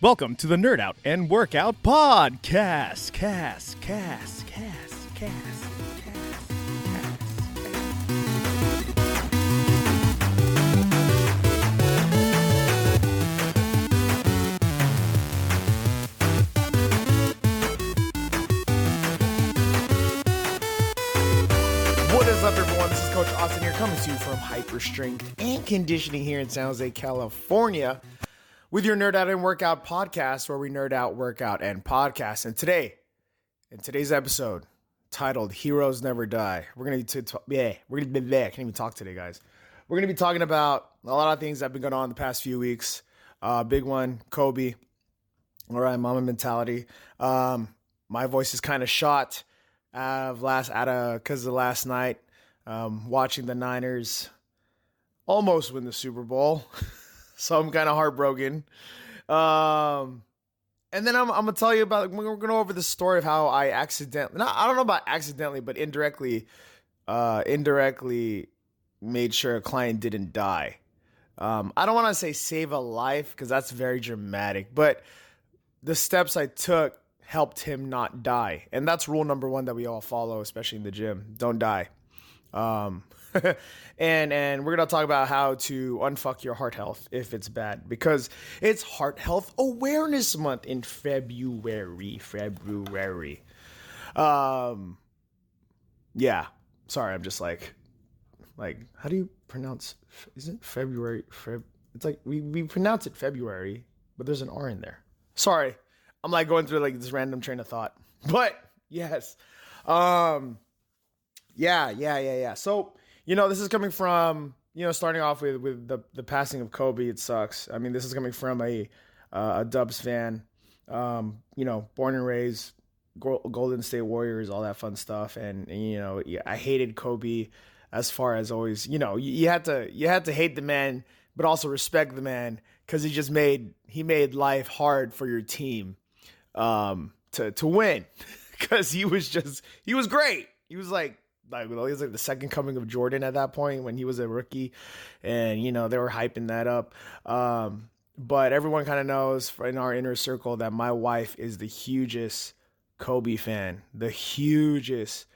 Welcome to the Nerd Out and Workout Podcast. What is up, everyone? This is Coach Austin here, coming to you from Hyper Strength and Conditioning here in San Jose, California, with your Nerd Out and Workout Podcast, where we nerd out, workout, and podcast. And today, in today's episode, titled "Heroes Never Die," we're gonna be I can't even talk today, guys. We're gonna be talking about a lot of things that have been going on the past few weeks. Big one, Kobe. All right, mama mentality. My voice is kind of shot because of last night, watching the Niners almost win the Super Bowl. So I'm kind of heartbroken. And then I'm going to tell you about, we're going to go over the story of how I I don't know about accidentally, but indirectly made sure a client didn't die. I don't want to say save a life because that's very dramatic, but the steps I took helped him not die. And that's rule number one that we all follow, especially in the gym. Don't die. And we're going to talk about how to unfuck your heart health if it's bad, because it's Heart Health Awareness Month in February. Yeah. Sorry, I'm just like, how do you pronounce, isn't February? It's like, we pronounce it February, but there's an R in there. Sorry. I'm like going through like this random train of thought, but yes. Yeah. So, this is coming from, starting off with the passing of Kobe. It sucks. I mean, this is coming from a Dubs fan, born and raised Golden State Warriors, all that fun stuff. And I hated Kobe as far as always, you had to hate the man, but also respect the man, because he made life hard for your team, to win, because he was great. He was like the second coming of Jordan at that point when he was a rookie, and they were hyping that up. But everyone kind of knows in our inner circle that my wife is the hugest Kobe fan, the hugest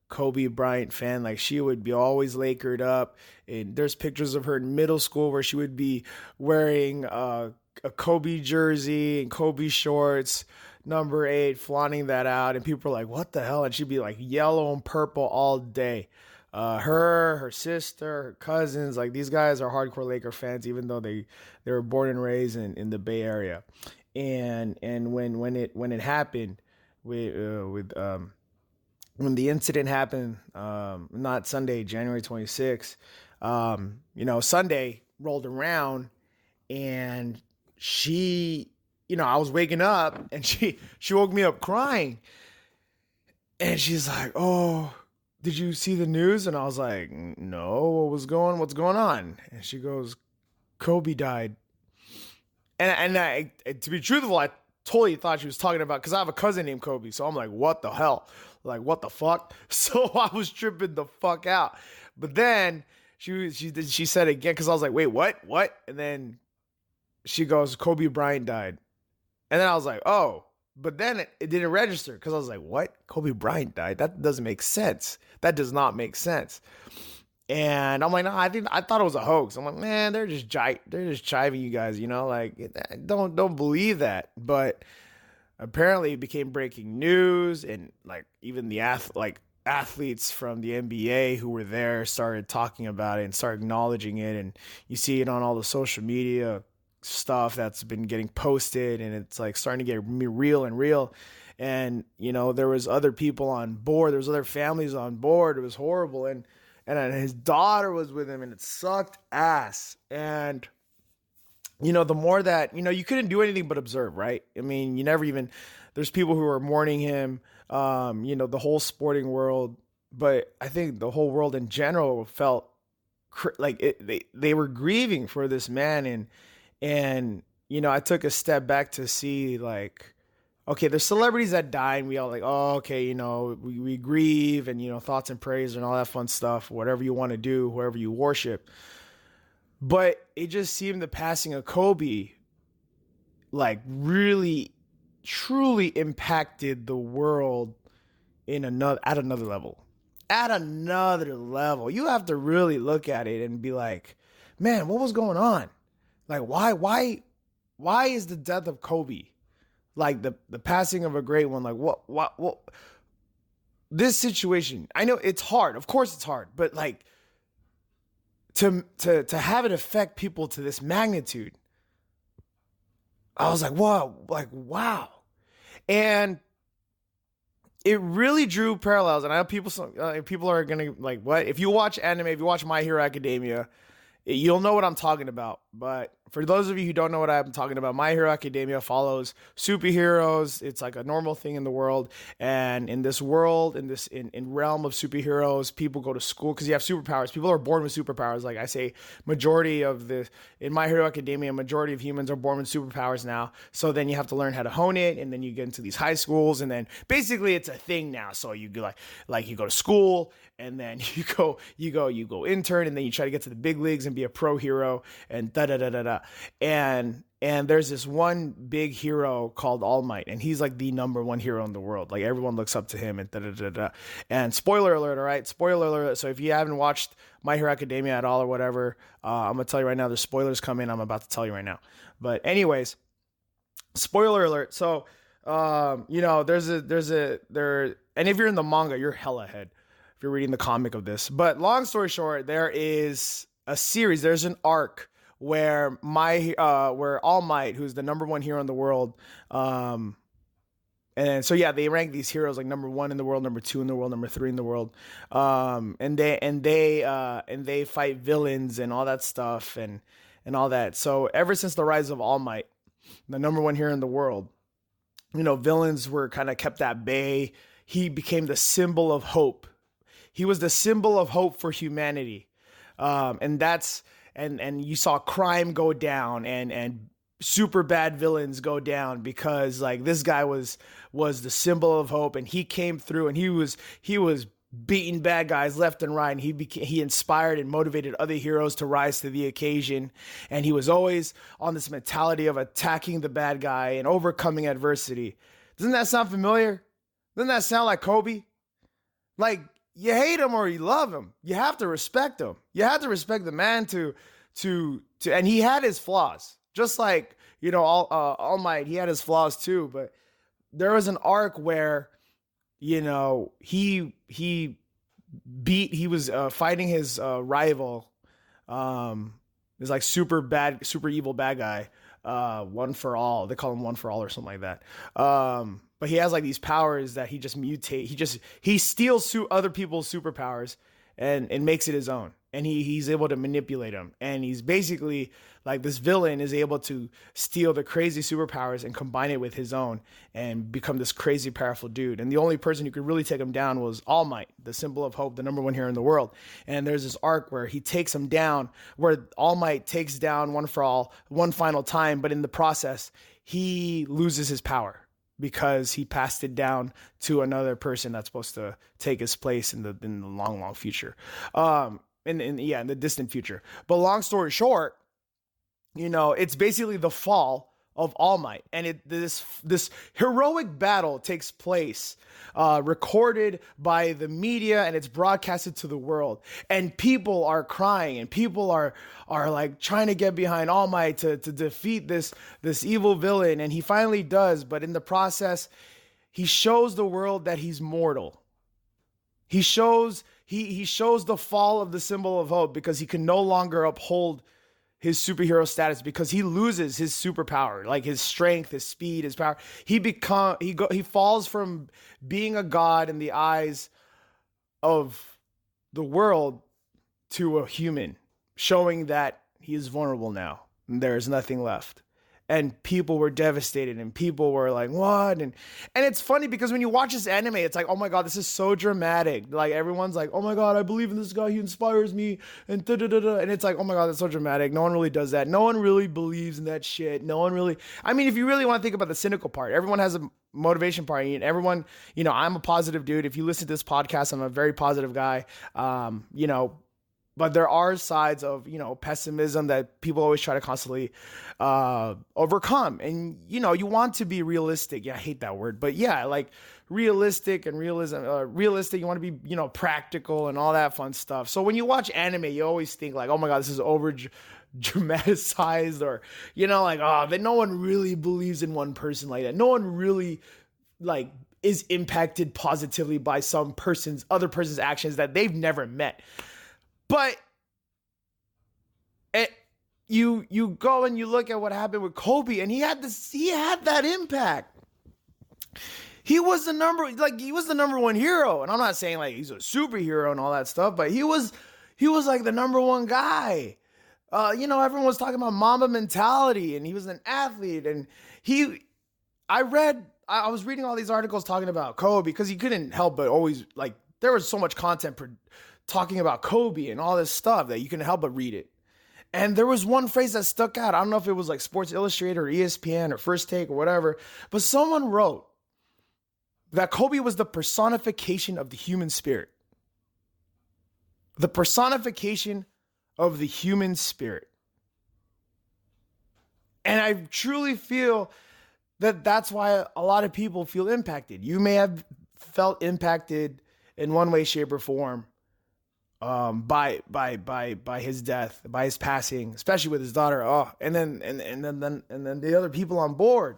Kobe Bryant fan. Like, she would be always Lakered up, and there's pictures of her in middle school where she would be wearing a Kobe jersey and Kobe shorts, number 8, flaunting that out, and people are like, what the hell? And she'd be like yellow and purple all day. Her sister, her cousins, like, these guys are hardcore Laker fans, even though they were born and raised in the Bay Area. And when it happened when the incident happened, not Sunday, January 26th, Sunday rolled around, and she, I was waking up, and she woke me up crying, and she's like, "Oh, did you see the news?" And I was like, "No, what's going on?" And she goes, "Kobe died." And I, to be truthful, I totally thought she was talking about, because I have a cousin named Kobe, so I'm like, what the hell? Like, what the fuck? So I was tripping the fuck out. But then she said it again, because I was like, wait, what? And then she goes, "Kobe Bryant died." And then I was like, oh, but then it didn't register, because I was like, what? Kobe Bryant died? That doesn't make sense. That does not make sense. And I'm like, no, I thought it was a hoax. I'm like, man, they're just chiving you guys, like, don't believe that. But apparently it became breaking news, and like even the athletes from the NBA who were there started talking about it and started acknowledging it, and you see it on all the social media stuff that's been getting posted, and it's like starting to get real. And there was other people on board, there was other families on board. It was horrible, and his daughter was with him, and it sucked ass. And the more that you couldn't do anything but observe, right? I mean, there's people who are mourning him, the whole sporting world, but I think the whole world in general felt like they were grieving for this man. And I took a step back to see, like, okay, there's celebrities that die, and we all like, oh, okay, we grieve, and, thoughts and prayers and all that fun stuff, whatever you want to do, whoever you worship. But it just seemed the passing of Kobe like really truly impacted the world at another level. At another level. You have to really look at it and be like, man, what was going on? Like, why is the death of Kobe, like the passing of a great one, like what this situation? I know it's hard. Of course it's hard, but like to have it affect people to this magnitude, I was like, wow. And it really drew parallels. And I know people are going to like, what? If you watch anime, if you watch My Hero Academia, you'll know what I'm talking about. But for those of you who don't know what I'm talking about, My Hero Academia follows superheroes. It's like a normal thing in the world. And in this world, in realm of superheroes, people go to school because you have superpowers. People are born with superpowers. Like I say, in My Hero Academia, majority of humans are born with superpowers now. So then you have to learn how to hone it. And then you get into these high schools. And then basically it's a thing now. So you go like you go to school, and then you go intern, and then you try to get to the big leagues and be a pro hero, and and there's this one big hero called All Might, and he's like the number one hero in the world. Like everyone looks up to him, and And spoiler alert, all right? Spoiler alert. So if you haven't watched My Hero Academia at all or whatever, I'm gonna tell you right now, there's spoilers coming. I'm about to tell you right now. But anyways, spoiler alert. So and if you're in the manga, you're hella ahead if you're reading the comic of this. But long story short, there is a series, there's an arc where All Might, who's the number one hero in the world, and so yeah, they rank these heroes like number one in the world, number two in the world, number three in the world, and they fight villains and all that stuff and all that. So ever since the rise of All Might, the number one hero in the world, villains were kind of kept at bay. He became the symbol of hope. He was the symbol of hope for humanity. And you saw crime go down and super bad villains go down because like this guy was the symbol of hope, and he came through, and he was beating bad guys left and right, and he inspired and motivated other heroes to rise to the occasion. And he was always on this mentality of attacking the bad guy and overcoming adversity. Doesn't that sound familiar? Doesn't that sound like Kobe? Like, you hate him or you love him. You have to respect him. You have to respect the man to and he had his flaws. Just like, All Might, he had his flaws too, but there was an arc where, he was fighting his rival, is like super evil bad guy, One for All. They call him One for All or something like that. But he has like these powers that he just mutate. He steals other people's superpowers and makes it his own. And he's able to manipulate them. And he's basically like, this villain is able to steal the crazy superpowers and combine it with his own and become this crazy powerful dude. And the only person who could really take him down was All Might, the symbol of hope, the number one hero in the world. And there's this arc where he takes him down, where All Might takes down One for All one final time. But in the process, he loses his power, because he passed it down to another person that's supposed to take his place in the long future, in the distant future. But long story short, it's basically the fall of All Might, and this heroic battle takes place, recorded by the media, and it's broadcasted to the world, and people are crying, and people are like trying to get behind All Might to defeat this evil villain, and he finally does. But in the process, he shows the world that he's mortal. He shows the fall of the symbol of hope, because he can no longer uphold his superhero status, because he loses his superpower, like his strength, his speed, his power. He falls from being a god in the eyes of the world to a human, showing that he is vulnerable now. And there is nothing left. And people were devastated, and people were like, what? And it's funny because when you watch this anime, it's like, oh my God, this is so dramatic. Like, everyone's like, oh my God, I believe in this guy. He inspires me. And da-da-da-da. And it's like, oh my God, that's so dramatic. No one really does that. No one really believes in that shit. No one really, I mean, if you really want to think about the cynical part, everyone has a motivation part. And everyone, I'm a positive dude. If you listen to this podcast, I'm a very positive guy. But there are sides of, pessimism that people always try to constantly overcome. And, you want to be realistic. Yeah, I hate that word. But yeah, like realistic and realism, realistic. You want to be, practical and all that fun stuff. So when you watch anime, you always think like, oh my God, this is over dramatized, or, like, oh, that no one really believes in one person like that. No one really like is impacted positively by other person's actions that they've never met. But you go and you look at what happened with Kobe, and he had that impact. He was the number one hero. And I'm not saying like he's a superhero and all that stuff, but he was like the number one guy. Everyone was talking about Mamba mentality, and he was an athlete. And I was reading all these articles talking about Kobe because he couldn't help but always, like, there was so much content talking about Kobe and all this stuff that you couldn't help but read it. And there was one phrase that stuck out. I don't know if it was like Sports Illustrated or ESPN or First Take or whatever, but someone wrote that Kobe was the personification of the human spirit. The personification of the human spirit. And I truly feel that that's why a lot of people feel impacted. You may have felt impacted in one way, shape, or form by his death, by his passing, especially with his daughter. Oh, and then the other people on board.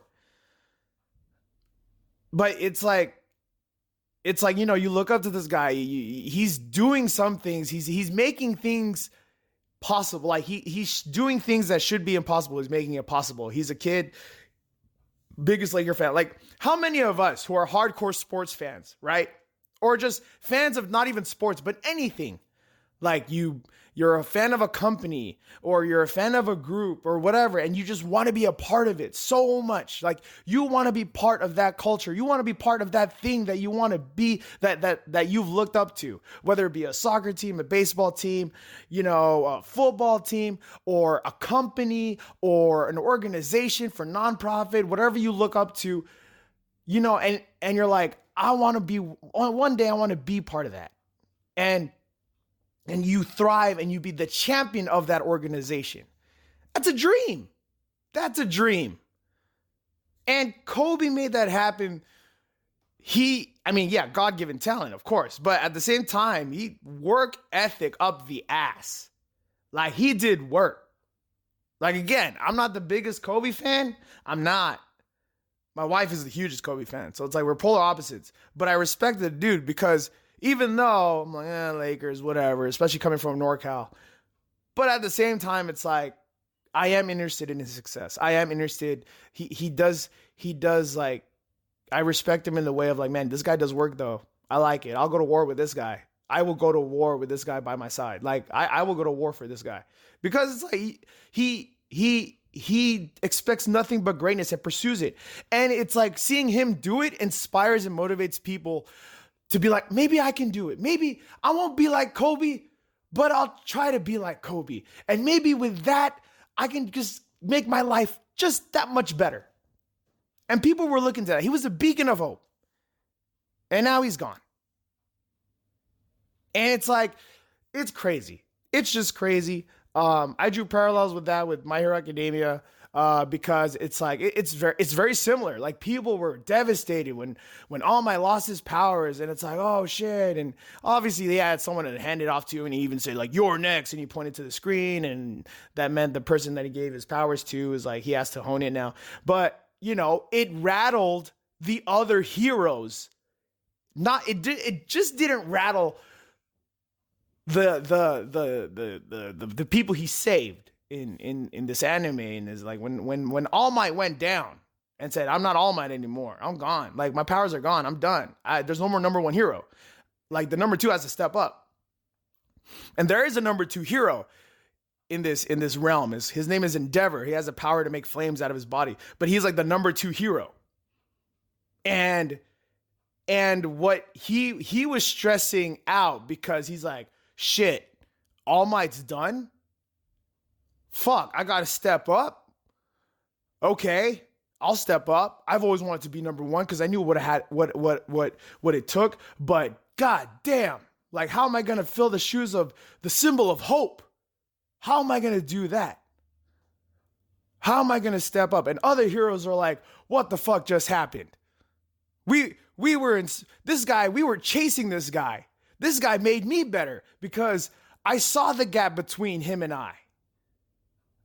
But it's like, you look up to this guy. He's doing some things. He's making things possible. Like he's doing things that should be impossible. He's making it possible. He's a kid, biggest Laker fan. Like, how many of us who are hardcore sports fans, right? Or just fans of not even sports, but anything. Like you're a fan of a company, or you're a fan of a group or whatever, and you just want to be a part of it so much. Like, you want to be part of that culture. You want to be part of that thing that you want to be, that you've looked up to, whether it be a soccer team, a baseball team, a football team, or a company, or an organization for nonprofit, whatever you look up to, and you're like, one day I want to be part of that. And you thrive and you be the champion of that organization. That's a dream. That's a dream. And Kobe made that happen. God-given talent, of course. But at the same time, he work ethic up the ass. Like, he did work. Like, again, I'm not the biggest Kobe fan. I'm not. My wife is the hugest Kobe fan. So it's like we're polar opposites. But I respect the dude because even though I'm like, Lakers, whatever, especially coming from NorCal. But at the same time, it's like, I am interested in his success. I am interested. He does like, I respect him in the way of like, man, this guy does work though. I like it. I'll go to war with this guy. I will go to war with this guy by my side. Like, I will go to war for this guy. Because it's like, he expects nothing but greatness and pursues it. And it's like, seeing him do it inspires and motivates people to be like, maybe I can do it. Maybe I won't be like Kobe, but I'll try to be like Kobe. And maybe with that, I can just make my life just that much better. And people were looking to that. He was a beacon of hope. And now he's gone. And it's like, it's crazy. It's just crazy. I drew parallels with that with My Hero Academia. Because it's like, it's very similar. Like, people were devastated when All Might lost his powers, and it's like, oh shit. And obviously they had someone to hand it off to, and he even said like, you're next. And he pointed to the screen, and that meant the person that he gave his powers to is like, he has to hone it now. But it rattled the other heroes. It just didn't rattle the people he saved. In this anime, and is like when All Might went down and said, I'm not All Might anymore. I'm gone. Like, my powers are gone. I'm done. There's no more number one hero. Like, the number two has to step up. And there is a number two hero in this realm. His name is Endeavor. He has the power to make flames out of his body, but he's like the number two hero. And what he was stressing out, because he's like, shit, All Might's done. Fuck, I gotta step up. Okay, I'll step up. I've always wanted to be number one because I knew what it took. But god damn, Like, how am I going to fill the shoes of the symbol of hope? How am I going to do that? How am I going to step up? And other heroes are like, what the fuck just happened? We were in this guy, we were chasing this guy. This guy made me better because I saw the gap between him and I.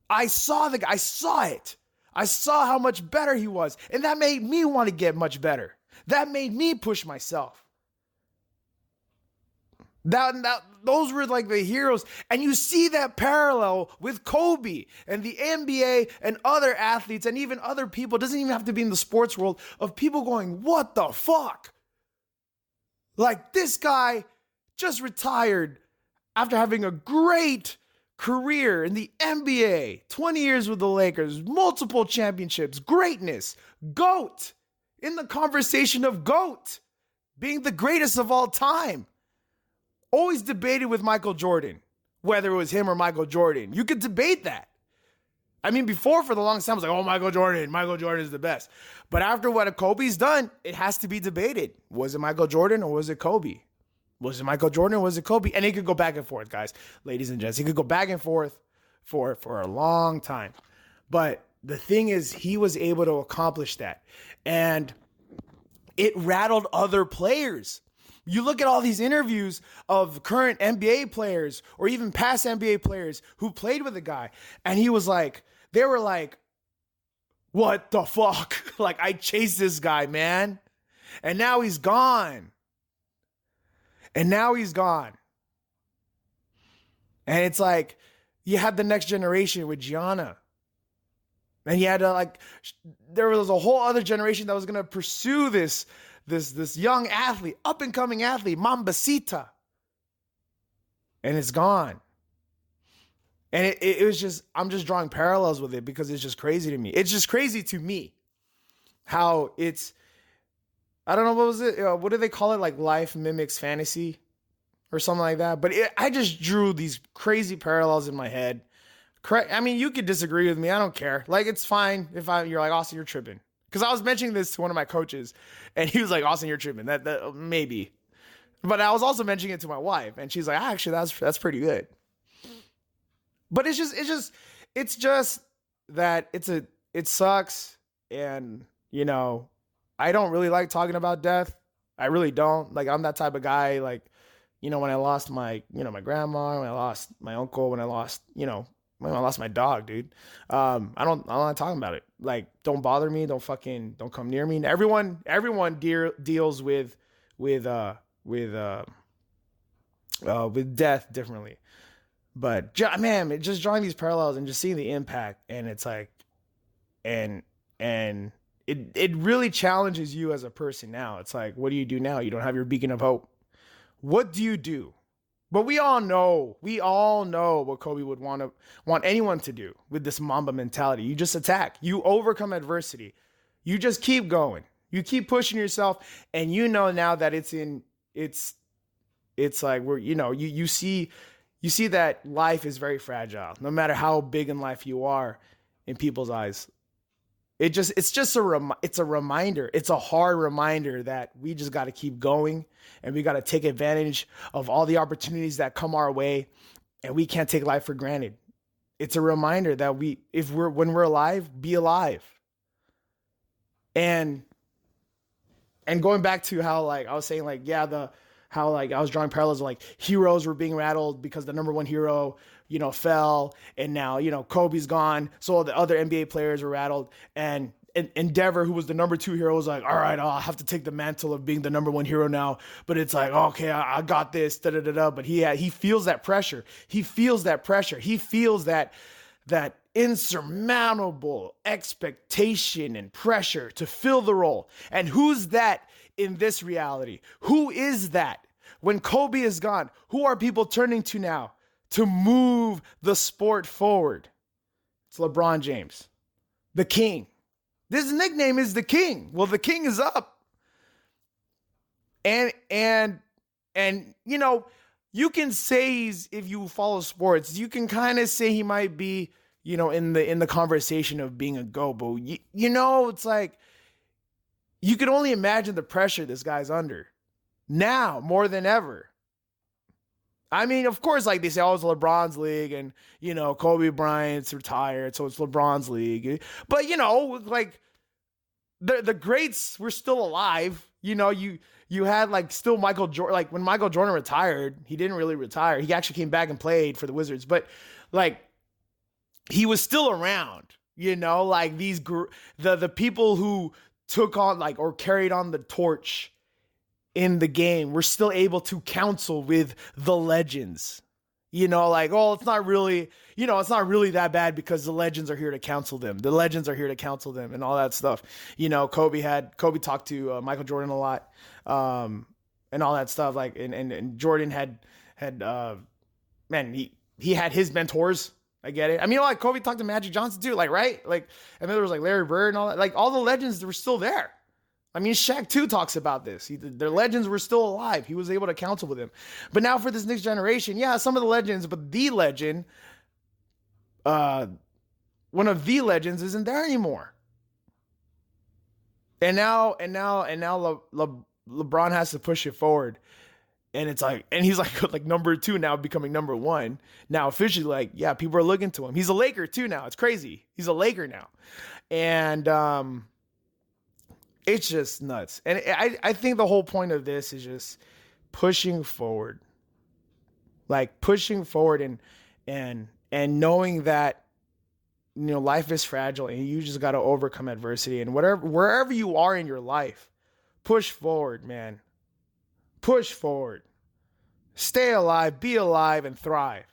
I saw it. I saw how much better he was. And that made me want to get much better. That made me push myself. Those were like the heroes. And you see that parallel with Kobe and the NBA and other athletes and even other people. It doesn't even have to be in the sports world, of people going, what the fuck? Like, this guy just retired after having a great career in the NBA, 20 years with the Lakers, multiple championships, greatness, GOAT, in the conversation of GOAT, being the greatest of all time. Always debated with Michael Jordan, whether it was him or Michael Jordan. You could debate that. I mean, before, for the longest time, it was like, oh, Michael Jordan is the best. But after what Kobe's done, it has to be debated. Was it Michael Jordan or was it Kobe? Was it Michael Jordan or was it Kobe? And it could go back and forth, guys, ladies and gents. He could go back and forth for a long time. But the thing is, he was able to accomplish that. And it rattled other players. You look at all these interviews of current NBA players or even past NBA players who played with the guy. And he was like, they were like, what the fuck? Like, I chased this guy, man. And now he's gone. And it's like, you had the next generation with Gianna. And you had to there was a whole other generation that was going to pursue this young athlete, up and coming athlete, Mambacita. And it's gone. And it was just, I'm just drawing parallels with it because it's just crazy to me. It's just crazy to me how it's, I don't know, what was it? What do they call it? Like life mimics fantasy or something like that. But I just drew these crazy parallels in my head. I mean, you could disagree with me. I don't care. Like, it's fine if you're like, Austin, you're tripping. Because I was mentioning this to one of my coaches, and he was like, Austin, you're tripping. That maybe. But I was also mentioning it to my wife, and she's like, actually, that's pretty good. But it's just that it sucks. And, you know, I don't really like talking about death. I really don't. Like, I'm that type of guy. Like, you know, when I lost my grandma, when I lost my uncle, when I lost my dog, dude. I don't like talking about it. Like, don't bother me. Don't come near me. Everyone deals with death differently. But man, just drawing these parallels and just seeing the impact, and it's like, and it really challenges you as a person now. It's like, what do you do now? You don't have your beacon of hope. What do you do? But we all know what Kobe would want anyone to do with this Mamba mentality. You just attack. You overcome adversity. You just keep going. You keep pushing yourself, and you know now that it's like you see that life is very fragile. No matter how big in life you are in people's eyes. It's a reminder. It's a hard reminder that we just got to keep going, and we got to take advantage of all the opportunities that come our way, and we can't take life for granted. It's a reminder that when we're alive, be alive. And going back to how, like, I was saying, like, yeah, how, like, I was drawing parallels of, like, heroes were being rattled because the number one hero, you know, fell, and now, you know, Kobe's gone, so the other NBA players were rattled, and Endeavor, who was the number two hero, was like, all right, I'll have to take the mantle of being the number one hero now, but it's like, okay, I got this, da-da-da-da, but he feels that pressure. He feels that insurmountable expectation and pressure to fill the role. And who's that in this reality? Who is that? When Kobe is gone, who are people turning to now to move the sport forward? It's LeBron James, the king. This nickname is the king. Well, the king is up. And you know, you can say if you follow sports, you can kind of say he might be, you know, in the conversation of being a GOAT, but you know, it's like, you can only imagine the pressure this guy's under now more than ever. I mean, of course, like they say, oh, it's LeBron's league, and Kobe Bryant's retired, so it's LeBron's league. But like the greats were still alive. You had like still Michael Jordan. Like when Michael Jordan retired, he didn't really retire. He actually came back and played for the Wizards, but like he was still around. Like the people who took on like or carried on the torch in the game were still able to counsel with the legends. Like, oh, it's not really that bad because the legends are here to counsel them. The legends are here to counsel them and all that stuff. Kobe talked to Michael Jordan a lot, and all that stuff. Like, and Jordan had he had his mentors. I get it. I mean, like Kobe talked to Magic Johnson too, like, right? Like, and then there was like Larry Bird and all that. Like, all the legends were still there. I mean, Shaq too talks about this. Their legends were still alive. He was able to counsel with them. But now for this next generation, yeah, some of the legends, but the legend, one of the legends isn't there anymore. And now LeBron has to push it forward. And it's like, and he's like number 2 now, becoming number 1. Now officially, like, yeah, people are looking to him. He's a Laker too now. It's crazy. He's a Laker now. And, it's just nuts. And I think the whole point of this is just pushing forward. Like pushing forward and knowing that, life is fragile and you just got to overcome adversity. And wherever you are in your life, push forward, man. Push forward. Stay alive, be alive, and thrive.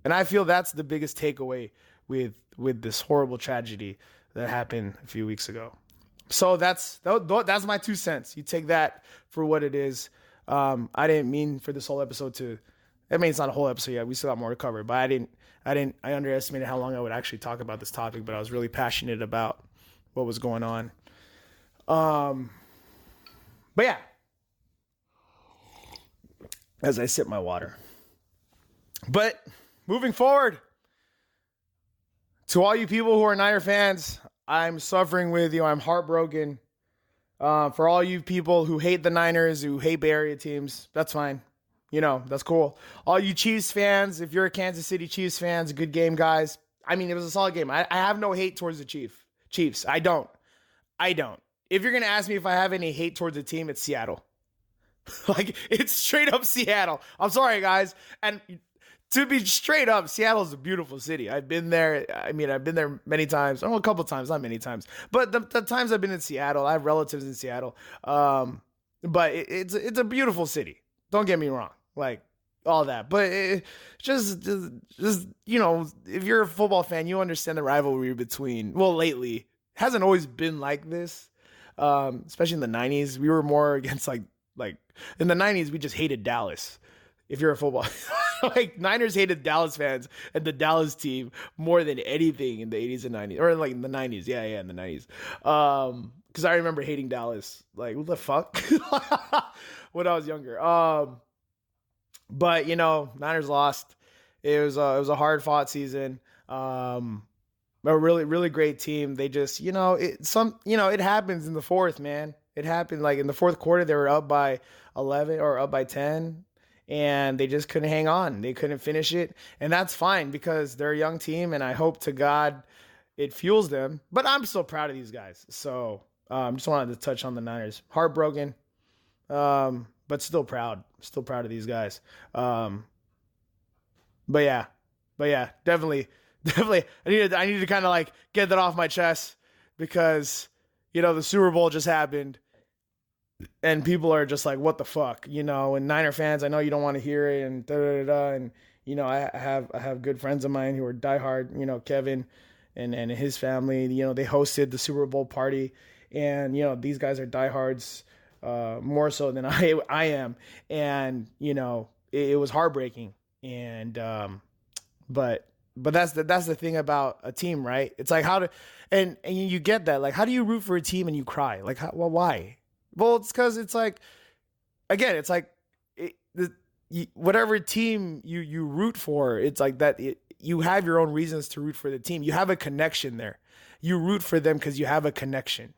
And I feel that's the biggest takeaway with this horrible tragedy that happened a few weeks ago. So that's my 2 cents. You take that for what it is. I didn't mean for this whole episode it's not a whole episode yet. We still got more to cover, but I underestimated how long I would actually talk about this topic, but I was really passionate about what was going on. But yeah, as I sip my water, but moving forward, to all you people who are Niner fans, I'm suffering with you. I'm heartbroken. For all you people who hate the Niners, who hate Bay Area teams, that's fine. That's cool. All you Chiefs fans, if you're a Kansas City Chiefs fans, good game, guys. I mean, it was a solid game. I have no hate towards the Chiefs. I don't. If you're going to ask me if I have any hate towards the team, it's Seattle. Like, it's straight up Seattle. I'm sorry, guys. And to be straight up, Seattle's a beautiful city. I've been there. I mean, I've been there many times. A couple times, not many times. But the times I've been in Seattle, I have relatives in Seattle. But it's a beautiful city. Don't get me wrong. Like, all that. But just if you're a football fan, you understand the rivalry between, well, lately, it hasn't always been like this. Especially in the 90s. We were more against, like in the 90s, we just hated Dallas. If you're a football, like Niners hated Dallas fans and the Dallas team more than anything in the 80s and 90s, or like in the 90s. Yeah, in the 90s. Because I remember hating Dallas. Like, what the fuck? When I was younger. But Niners lost. It was a hard fought season. A really, really great team. They just, it happens in the fourth, man. It happened like in the fourth quarter, they were up by 11 or up by 10. And they just couldn't hang on. They couldn't finish it. And that's fine because they're a young team. And I hope to God it fuels them. But I'm still proud of these guys. So just wanted to touch on the Niners. Heartbroken, but still proud. Still proud of these guys. But yeah, definitely. I need to kind of like get that off my chest because, the Super Bowl just happened. And people are just like, what the fuck, and Niner fans, I know you don't want to hear it and and, I have good friends of mine who are diehard, Kevin and his family, they hosted the Super Bowl party and, these guys are diehards, more so than I am. And, it was heartbreaking. And, but that's the thing about a team, right? It's like and you get that, like, how do you root for a team and you cry? Like, why? Well, it's because it's like, again, it's like whatever team you root for, it's like that. You have your own reasons to root for the team. You have a connection there. You root for them because you have a connection.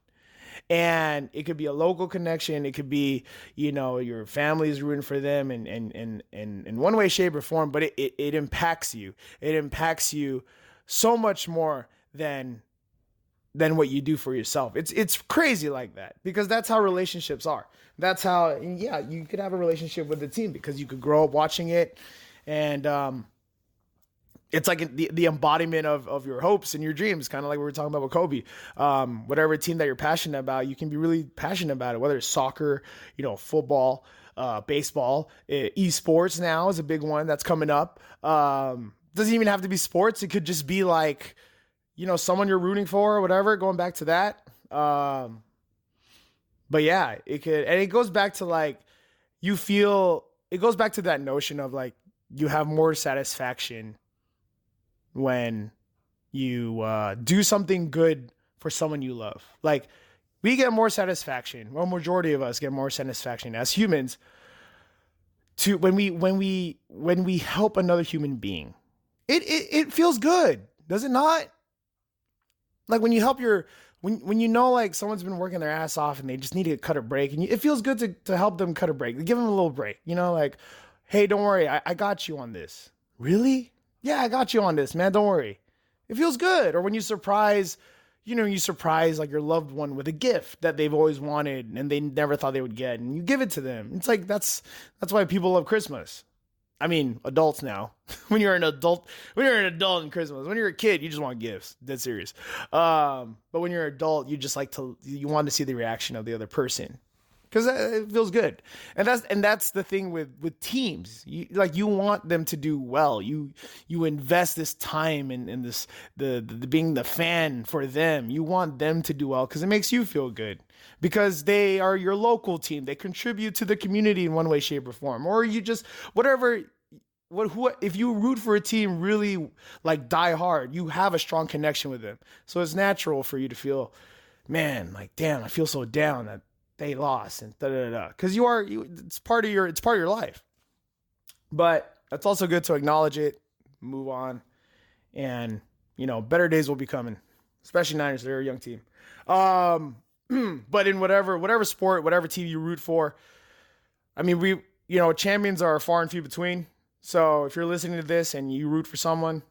And it could be a local connection. It could be, your family is rooting for them in one way, shape, or form, but it impacts you. It impacts you so much more than what you do for yourself. It's crazy like that, because that's how relationships are. That's how, yeah, you could have a relationship with the team because you could grow up watching it. And it's like the embodiment of your hopes and your dreams, kind of like we were talking about with Kobe. Whatever team that you're passionate about, you can be really passionate about it, whether it's soccer, football, baseball, esports now is a big one that's coming up. Doesn't even have to be sports. It could just be like, someone you're rooting for or whatever, going back to that. But yeah, it could, and it goes back to like, it goes back to that notion of like, you have more satisfaction when you do something good for someone you love. Like, we get more satisfaction. Well, majority of us get more satisfaction as humans to when we help another human being. It feels good, does it not? Like when you help when like someone's been working their ass off and they just need to cut a break, and it feels good to help them cut a break. Give them a little break, like, hey, don't worry, I got you on this. Really? Yeah, I got you on this, man. Don't worry. It feels good. Or when you surprise like your loved one with a gift that they've always wanted and they never thought they would get, and you give it to them. It's like, that's why people love Christmas. I mean, adults now. When you're an adult in Christmas, when you're a kid, you just want gifts. Dead serious. But when you're an adult, you just you want to see the reaction of the other person, because it feels good. And that's the thing with teams. You want them to do well. You invest this time in this, the being the fan for them. You want them to do well because it makes you feel good, because they are your local team. They contribute to the community in one way, shape, or form. Or you just, whatever, if you root for a team really like die hard, you have a strong connection with them. So it's natural for you to feel, man, like, damn, I feel so down that they lost, and because it's part of your life. But it's also good to acknowledge it, move on, and better days will be coming, especially Niners. They're a young team. But in whatever sport, whatever team you root for, I mean, champions are far and few between. So if you're listening to this and you root for someone,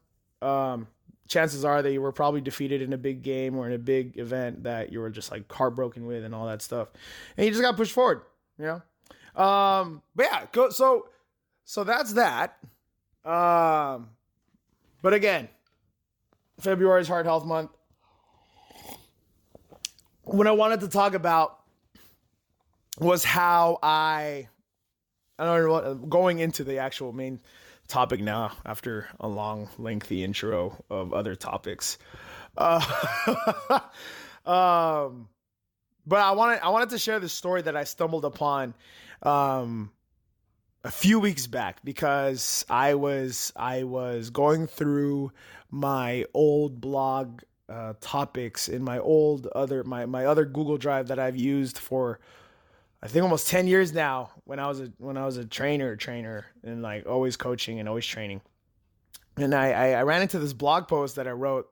chances are that you were probably defeated in a big game or in a big event that you were just like heartbroken with and all that stuff, and you just got pushed forward, but yeah, so that's that. But again, February is Heart Health Month. What I wanted to talk about was how I don't know what, going into the actual main topic now after a long, lengthy intro of other topics. But I wanted to share this story that I stumbled upon a few weeks back, because I was going through my old blog topics in my other Google Drive that I've used for, I think, almost 10 years now, when I was a trainer and like always coaching and always training. And I ran into this blog post that I wrote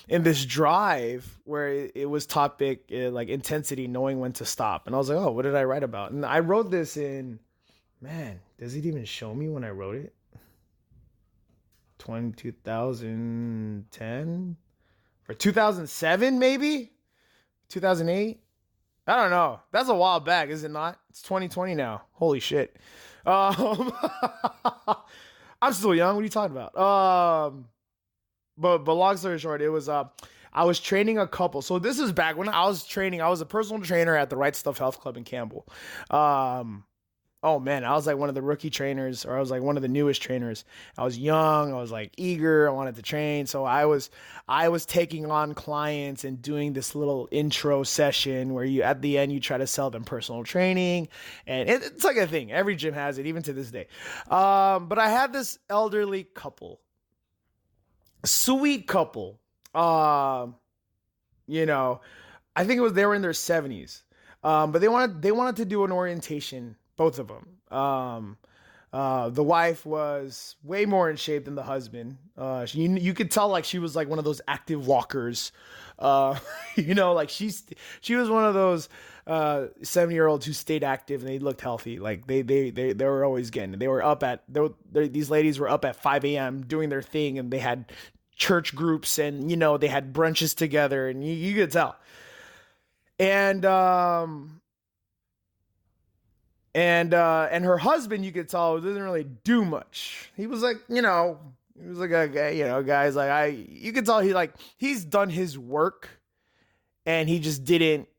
in this drive where it was topic like intensity, knowing when to stop. And I was like, oh, what did I write about? And I wrote this in, man, does it even show me when I wrote it? 2010 or 2007, maybe 2008. I don't know. That's a while back, is it not? It's 2020 now. Holy shit. I'm still young. What are you talking about? But long story short, it was I was training a couple. So this is back when I was training. I was a personal trainer at the Right Stuff Health Club in Campbell. Oh man, I was like one of the rookie trainers, or I was like one of the newest trainers. I was young, I was like eager, I wanted to train. So I was taking on clients and doing this little intro session where you, at the end, you try to sell them personal training. And it's like a thing. Every gym has it, even to this day. But I had this elderly couple, sweet couple. I think they were in their 70s. But they wanted to do an orientation, both of them. The wife was way more in shape than the husband. You could tell like she was like one of those active walkers. Like she was one of those 70-year-olds who stayed active and they looked healthy. Like they were always getting. They were up at these ladies were up at 5 a.m. doing their thing, and they had church groups, and they had brunches together, and you could tell. And her husband, you could tell, doesn't really do much. He was like, he was like a guy, guys like you could tell he's done his work, and he just didn't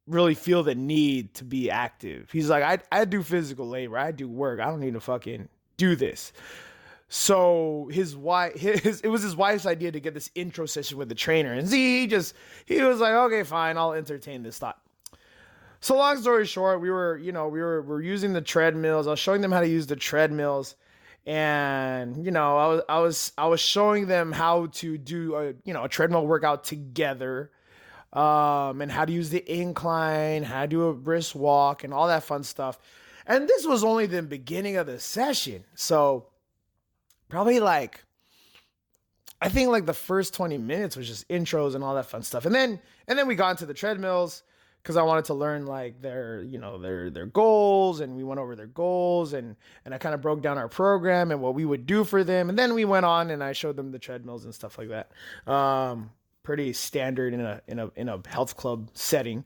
really feel the need to be active. He's like, I do physical labor, I do work, I don't need to fucking do this. So his wife, it was his wife's idea to get this intro session with the trainer, and he was like, okay, fine, I'll entertain this thought. So long story short, we were using the treadmills. I was showing them how to use the treadmills, and I was showing them how to do a treadmill workout together, and how to use the incline, how to do a brisk walk, and all that fun stuff. And this was only the beginning of the session, so probably I think the first 20 minutes was just intros and all that fun stuff, and then we got into the treadmills, because I wanted to learn their goals, and we went over their goals, and I kind of broke down our program and what we would do for them, and then we went on and I showed them the treadmills and stuff like that. Pretty standard in a health club setting.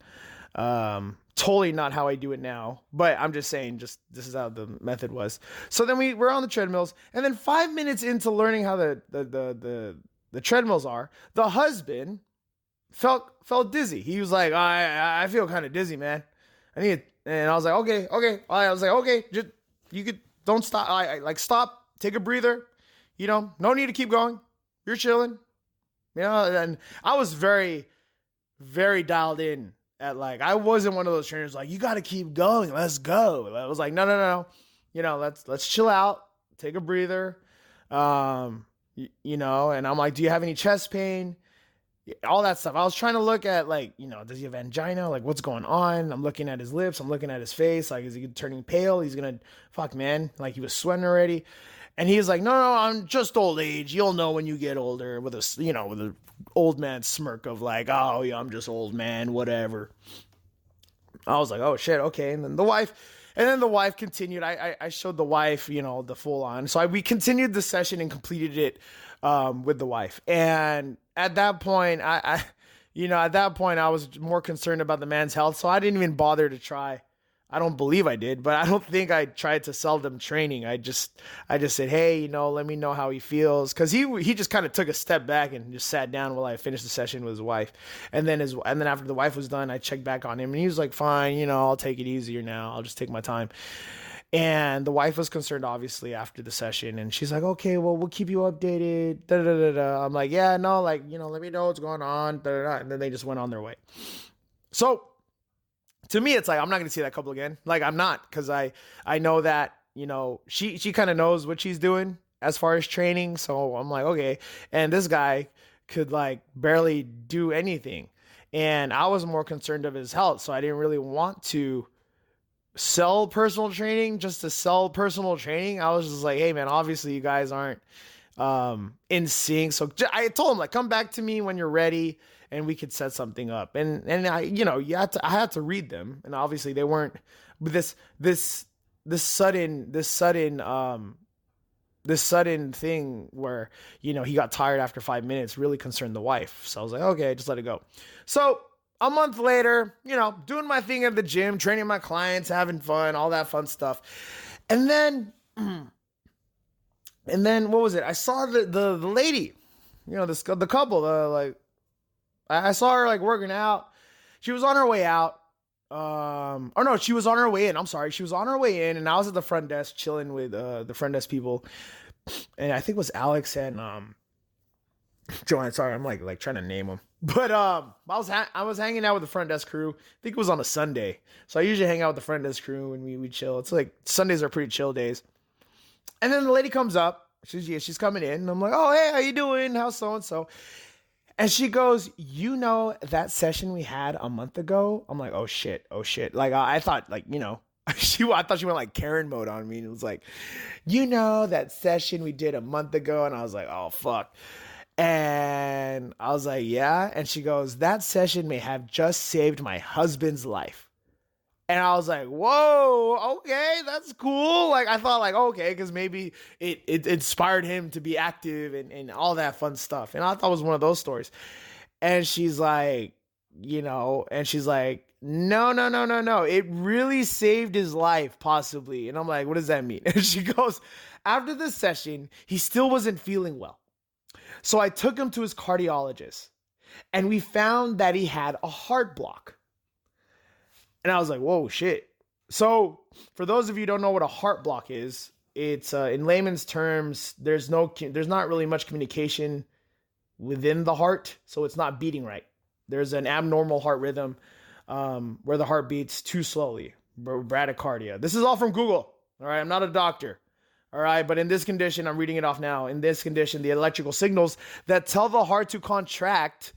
Totally not how I do it now, but I'm just saying, this is how the method was. So then we were on the treadmills, and then 5 minutes into learning how the treadmills are, the husband felt dizzy. He was like, I feel kind of dizzy, man. I need it. And I was like, okay. I was like, okay, just, you could, don't stop. Stop, take a breather. No need to keep going. You're chilling. And I was very, very dialed in at I wasn't one of those trainers like, you got to keep going. Let's go. I was like, no. Let's chill out. Take a breather. And I'm like, do you have any chest pain? All that stuff. I was trying to look at does he have angina? What's going on? I'm looking at his lips. I'm looking at his face. Is he turning pale? He's gonna fuck, man. He was sweating already. And he's like, no, I'm just old age. You'll know when you get older, with a old man smirk of oh yeah, I'm just old man, whatever. I was like, oh shit, okay. And then the wife continued. I showed the wife, the full on. So we continued the session and completed it with the wife. And at that point, I was more concerned about the man's health, so I didn't even bother to try. I don't believe I did, but I don't think I tried to sell them training. I just said, hey, let me know how he feels, because he just kind of took a step back and just sat down while I finished the session with his wife. And then after the wife was done, I checked back on him, and he was like, fine, I'll take it easier now. I'll just take my time. And the wife was concerned, obviously, after the session, and she's like, okay, well, we'll keep you updated. Da, da, da, da. I'm like, yeah, no, let me know what's going on. Da, da, da. And then they just went on their way. So to me, it's I'm not going to see that couple again. I'm not, because I know that, she kind of knows what she's doing as far as training. So I'm like, okay. And this guy could barely do anything. And I was more concerned of his health. So I didn't really want to sell personal training just to sell personal training. I was just like, hey man, obviously you guys aren't in sync. So I told him come back to me when you're ready and we could set something up. And I had to read them, and obviously they weren't. But this sudden thing where he got tired after 5 minutes really concerned the wife. So I was like, okay, just let it go. So a month later, doing my thing at the gym, training my clients, having fun, all that fun stuff. And then what was it? I saw the lady, the couple, I saw her working out. She was on her way out. She was on her way in. I'm sorry. She was on her way in, and I was at the front desk chilling with the front desk people. And I think it was Alex and Joanne. Sorry, I'm trying to name them. But I was hanging out with the front desk crew. I think it was on a Sunday. So I usually hang out with the front desk crew and we chill. It's Sundays are pretty chill days. And then the lady comes up. She's coming in, and I'm like, oh, hey, how you doing? How's so-and-so? And she goes, that session we had a month ago? I'm like, oh shit. I thought I thought she went like Karen mode on me. And it was like, that session we did a month ago. And I was like, oh, fuck. And I was like, yeah. And she goes, that session may have just saved my husband's life. And I was like, whoa, okay, that's cool. Like, I thought, like, okay, because maybe it inspired him to be active and all that fun stuff. And I thought it was one of those stories. And she's like, and she's like, no. It really saved his life, possibly. And I'm like, what does that mean? And she goes, after the session, he still wasn't feeling well. So I took him to his cardiologist, and we found that he had a heart block. And I was like, whoa, shit. So for those of you who don't know what a heart block is, it's in layman's terms, there's not really much communication within the heart, so it's not beating right. There's an abnormal heart rhythm where the heart beats too slowly, bradycardia. This is all from Google, all right? I'm not a doctor, all right? But in this condition, I'm reading it off now. In this condition, the electrical signals that tell the heart to contract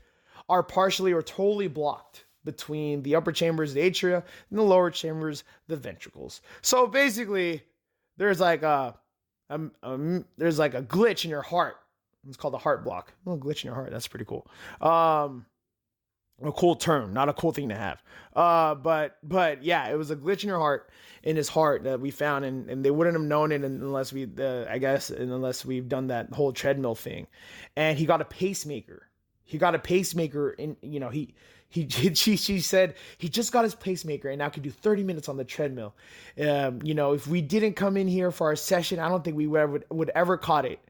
are partially or totally blocked between the upper chambers, the atria, and the lower chambers, the ventricles. So basically, there's like a glitch in your heart. It's called a heart block. Oh, glitch in your heart. That's pretty cool. A cool term, not a cool thing to have. But yeah, it was a glitch in his heart that we found, and they wouldn't have known it unless unless we've done that whole treadmill thing. And he got a pacemaker. And she said he just got his pacemaker and now can do 30 minutes on the treadmill. If we didn't come in here for our session, I don't think we would ever caught it.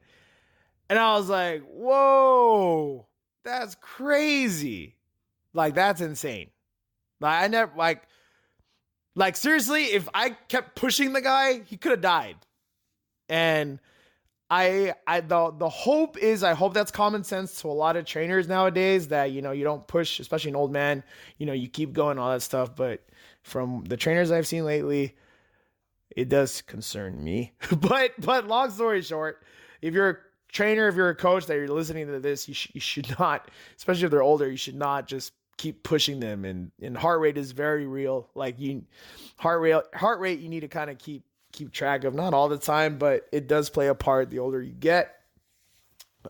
And I was like, whoa, that's crazy. Like, that's insane. Like, I never, like seriously, if I kept pushing the guy, he could have died. And the hope is, I hope that's common sense to a lot of trainers nowadays, that, you don't push, especially an old man, you keep going, all that stuff. But from the trainers I've seen lately, it does concern me. But long story short, if you're a trainer, if you're a coach that you're listening to this, you should not, especially if they're older, you should not just keep pushing them. And heart rate is very real. Like, heart rate, you need to kind of keep track of, not all the time, but it does play a part the older you get.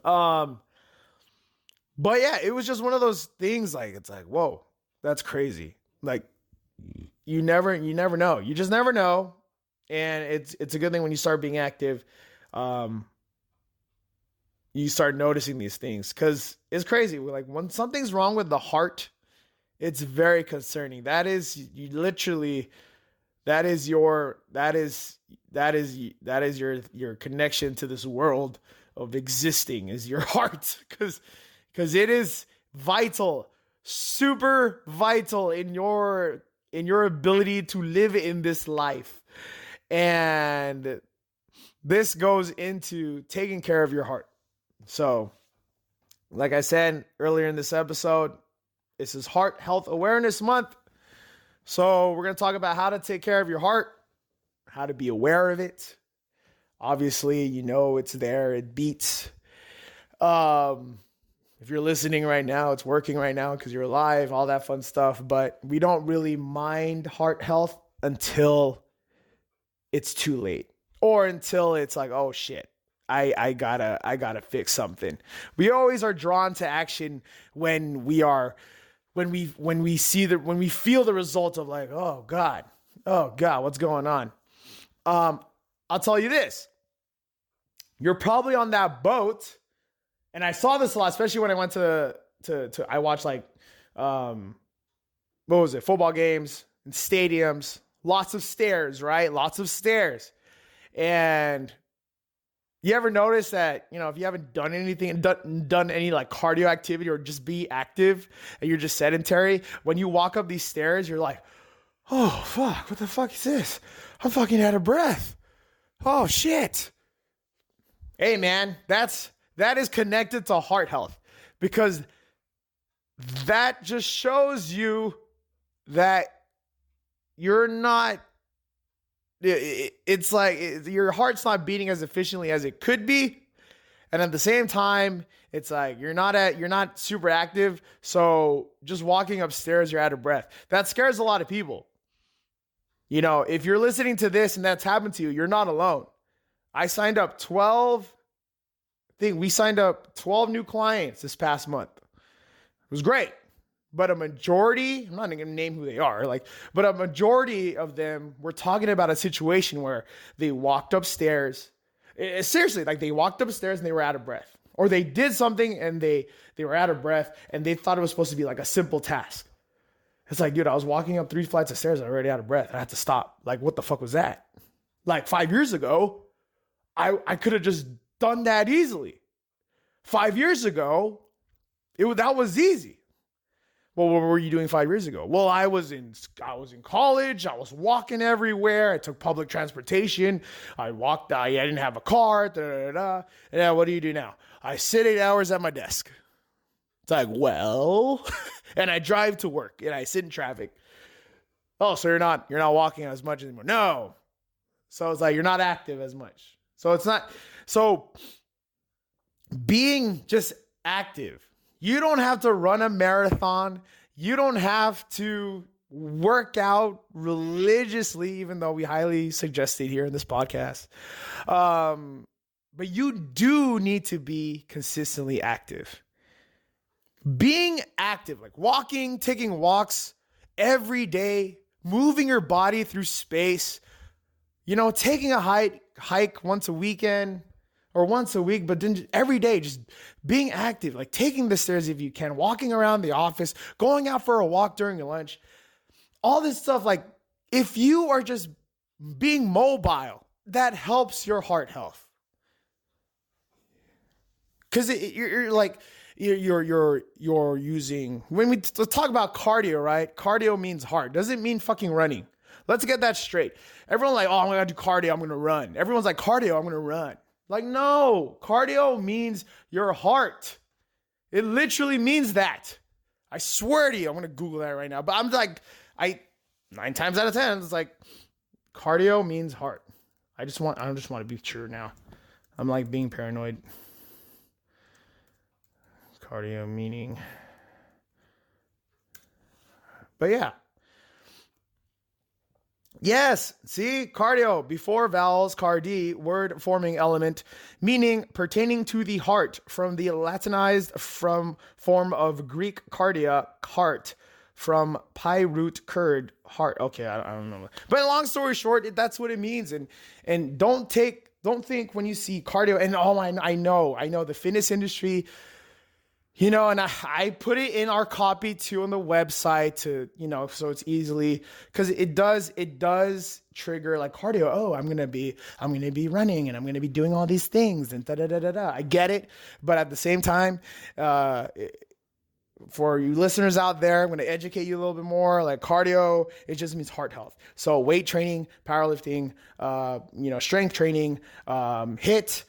But yeah, it was just one of those things. Like, it's like, whoa, that's crazy. Like, you never know. You just never know. And it's a good thing when you start being active. You start noticing these things, because it's crazy. Like, when something's wrong with the heart, it's very concerning. That is your connection to this world of existing, is your heart, because it is vital, super vital in your ability to live in this life. And this goes into taking care of your heart. So, like I said earlier in this episode, this is Heart Health Awareness Month. So we're going to talk about how to take care of your heart, how to be aware of it. Obviously, it's there, it beats. If you're listening right now, it's working right now because you're alive, all that fun stuff. But we don't really mind heart health until it's too late, or until it's like, oh shit, I gotta fix something. We always are drawn to action when we feel the result of, like, oh God, what's going on? I'll tell you this. You're probably on that boat. And I saw this a lot, especially when I went I watched, like, football games and stadiums, lots of stairs, right? Lots of stairs. And you ever notice that, if you haven't done anything, done any like cardio activity or just be active and you're just sedentary, when you walk up these stairs, you're like, oh, fuck, what the fuck is this? I'm fucking out of breath. Oh, shit. Hey, man, that is connected to heart health, because that just shows you that you're not, it's like your heart's not beating as efficiently as it could be. And at the same time, it's like you're not super active. So just walking upstairs, you're out of breath. That scares a lot of people. You know, if you're listening to this and that's happened to you, you're not alone. I signed up 12, we signed up 12 new clients this past month. It was great. But a majority, I'm not going to name who they are, but a majority of them were talking about a situation where they walked upstairs. Seriously, they walked upstairs and they were out of breath. Or they did something and they were out of breath and they thought it was supposed to be like a simple task. It's like, dude, I was walking up 3 flights of stairs and I'm already out of breath. I had to stop. Like, what the fuck was that? Like 5 years ago, I could have just done that easily. 5 years ago, that was easy. Well, what were you doing 5 years ago? Well, I was in college. I was walking everywhere. I took public transportation. I walked. I didn't have a car. And now what do you do now? I sit 8 hours at my desk. It's like, well, and I drive to work and I sit in traffic. Oh, so you're not walking as much anymore? No. So it's like you're not active as much. So it's not. So being just active. You don't have to run a marathon. You don't have to work out religiously, even though we highly suggest it here in this podcast. But you do need to be consistently active. Being active, like walking, taking walks every day, moving your body through space, taking a hike once a weekend, or once a week, but then every day, just being active, like taking the stairs if you can, walking around the office, going out for a walk during your lunch, all this stuff. Like if you are just being mobile, that helps your heart health. Cause you're using, when we talk about cardio, right? Cardio means hard. Doesn't mean fucking running. Let's get that straight. Everyone's like, oh, I'm going to do cardio. I'm going to run. Everyone's like, cardio, I'm going to run. Like, no, cardio means your heart. It literally means that. I swear to you, I'm going to Google that right now. But I'm like, 9 times out of 10, it's like, cardio means heart. I just want to be sure now. I'm like being paranoid. Cardio meaning. But yeah. Yes, see, cardio, before vowels, cardi, word forming element, meaning pertaining to the heart, from the Latinized form of Greek cardia, heart, from pi root curd, heart. Okay, I don't know. But long story short, that's what it means. And don't think when you see cardio, and I know the fitness industry, and I put it in our copy too on the website to, so it's easily, because it does trigger like cardio. Oh, I'm going to be running and I'm going to be doing all these things and I get it. But at the same time, for you listeners out there, I'm going to educate you a little bit more. Like cardio, it just means heart health. So weight training, powerlifting, strength training, HIIT,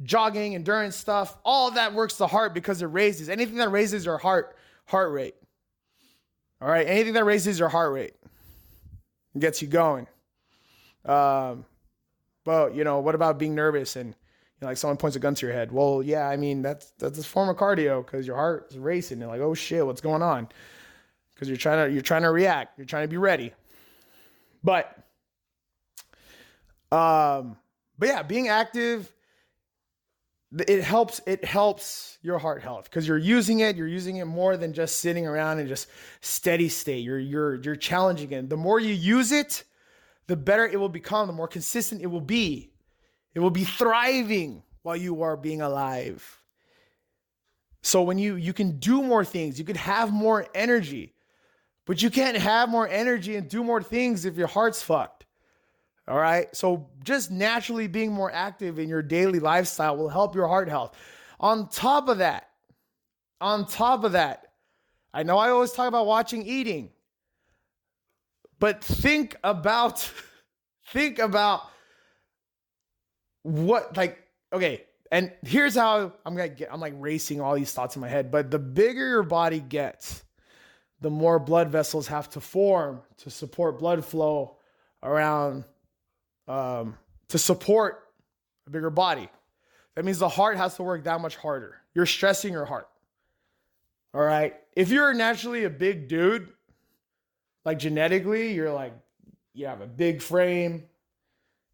jogging, endurance stuff, all of that works the heart because it raises anything that raises your heart rate. All right. Anything that raises your heart rate gets you going. But what about being nervous and like someone points a gun to your head? Well, yeah, I mean, that's a form of cardio because your heart is racing and like, oh shit, what's going on? Because you're trying to react. You're trying to be ready. But yeah, being active, it helps your heart health because you're using it more than just sitting around and just steady state. You're challenging it. The more you use it, the better it will become, the more consistent it will be. It will be thriving while you are being alive. So when you can do more things, you can have more energy, but you can't have more energy and do more things if your heart's fucked. All right. So just naturally being more active in your daily lifestyle will help your heart health. On top of that, I know I always talk about watching eating, but think about what, okay. And here's how I'm like racing all these thoughts in my head, but the bigger your body gets, the more blood vessels have to form to support blood flow around, to support a bigger body. That means the heart has to work that much harder. You're stressing your heart. All right. If you're naturally a big dude, like genetically, you're like, you have a big frame,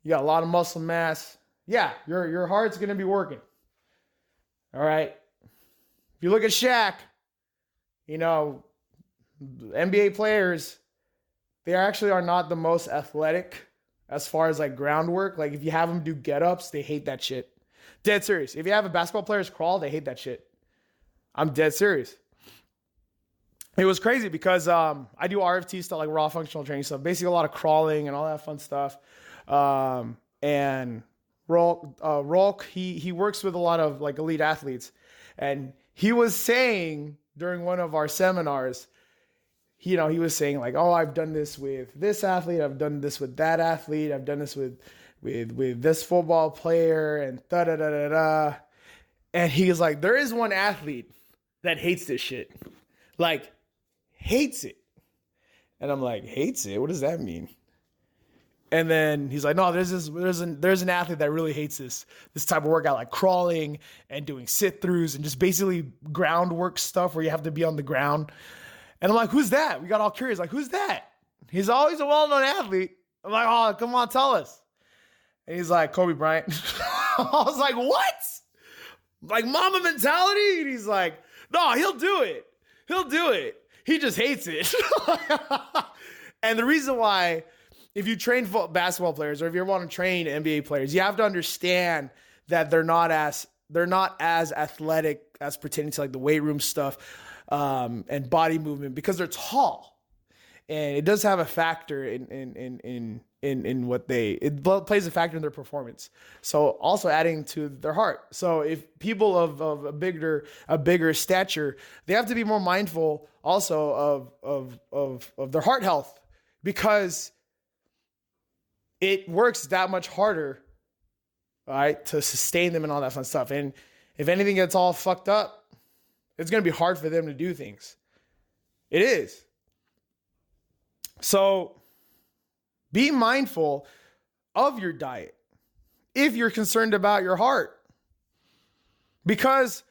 you got a lot of muscle mass. Yeah, your heart's gonna be working. All right. If you look at Shaq, you know, NBA players, they actually are not the most athletic as far as like groundwork. Like if you have them do get-ups, they hate that shit. Dead serious. If you have a basketball player's crawl, they hate that shit. I'm dead serious. It was crazy because I do RFT stuff, like raw functional training stuff, basically a lot of crawling and all that fun stuff. And Rolk, he works with a lot of like elite athletes, and he was saying during one of our seminars, he was saying like, oh, I've done this with this athlete, I've done this with that athlete, I've done this with this football player, and da da da da da. And he was like, there is one athlete that hates this shit, like hates it. And I'm like, hates it? What does that mean? And then he's like, no, there's an athlete that really hates this type of workout, like crawling and doing sit-throughs and just basically groundwork stuff where you have to be on the ground. And I'm like, who's that? We got all curious, like, who's that? He's always a well-known athlete. I'm like, oh, come on, tell us. And he's like, Kobe Bryant. I was like, what? Like Mamba mentality? And he's like, no, he'll do it. He'll do it. He just hates it. And the reason why, if you train basketball players or if you want to train NBA players, you have to understand that they're not as athletic as pertaining to like the weight room stuff and body movement because they're tall, and it does have a factor in what it plays a factor in their performance. So also adding to their heart. So if people of a bigger stature, they have to be more mindful also of their heart health, because it works that much harder, all right, to sustain them and all that fun stuff. And if anything gets all fucked up, it's going to be hard for them to do things. It is. So be mindful of your diet if you're concerned about your heart, because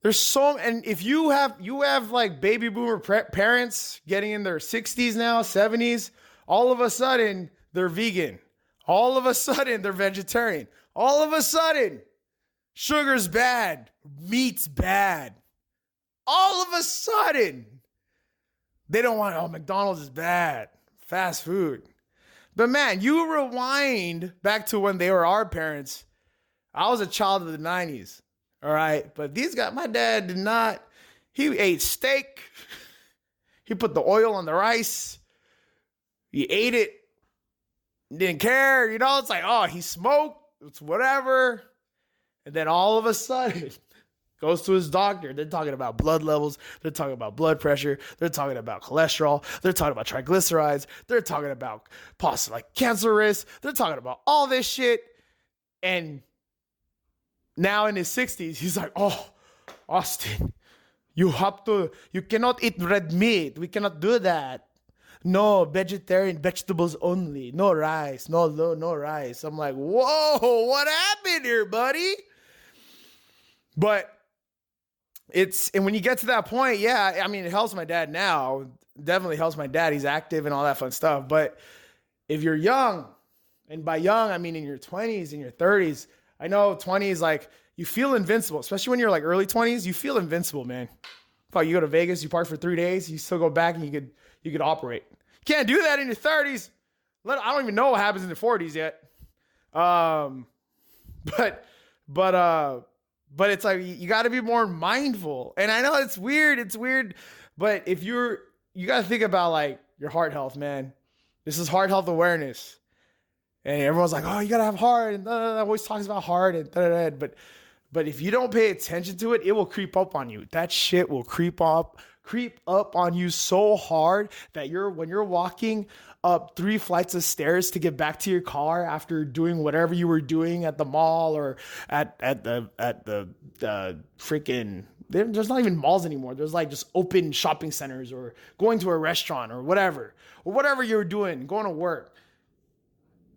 and if you have like baby boomer parents getting in their 60s now, 70s, all of a sudden they're vegan. All of a sudden they're vegetarian. All of a sudden sugar's bad, meat's bad. All of a sudden they don't want, oh, McDonald's is bad, fast food. But man, you rewind back to when they were our parents. I was a child of the 90s. All right. But my dad did not. He ate steak. He put the oil on the rice. He ate it. Didn't care. It's like, oh, he smoked. It's whatever. And then all of a sudden goes to his doctor. They're talking about blood levels. They're talking about blood pressure. They're talking about cholesterol. They're talking about triglycerides. They're talking about possible like cancer risk. They're talking about all this shit. And now in his 60s, he's like, oh, Austin, you cannot eat red meat. We cannot do that. No, vegetarian, vegetables only. No rice. No rice. I'm like, whoa, what happened here, buddy? But and when you get to that point, yeah, I mean, it helps my dad now. Definitely helps my dad. He's active and all that fun stuff. But if you're young, and by young, I mean in your 20s, in your 30s, I know 20s, like, you feel invincible, especially when you're like early 20s, you feel invincible, man. Fuck, you go to Vegas, you park for 3 days, you still go back and you could operate. You can't do that in your 30s. I don't even know what happens in the 40s yet. But it's like, you got to be more mindful. And I know it's weird, but if you got to think about like your heart health, man. This is heart health awareness. And everyone's like, oh, you got to have heart. And always talks about heart. And but if you don't pay attention to it, it will creep up on you. That shit will creep up on you so hard that when you're walking up 3 flights of stairs to get back to your car after doing whatever you were doing at the mall or at the freaking, there's not even malls anymore. There's like just open shopping centers or going to a restaurant or whatever you're doing, going to work.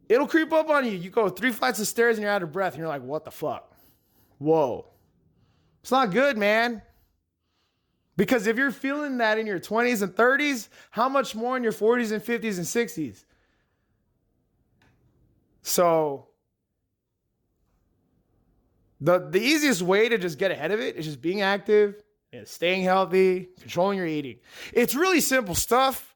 It'll creep up on you. You go 3 flights of stairs and you're out of breath and you're like, what the fuck? Whoa. It's not good, man. Because if you're feeling that in your 20s and 30s, how much more in your 40s and 50s and 60s? So the easiest way to just get ahead of it is just being active and staying healthy, controlling your eating. It's really simple stuff.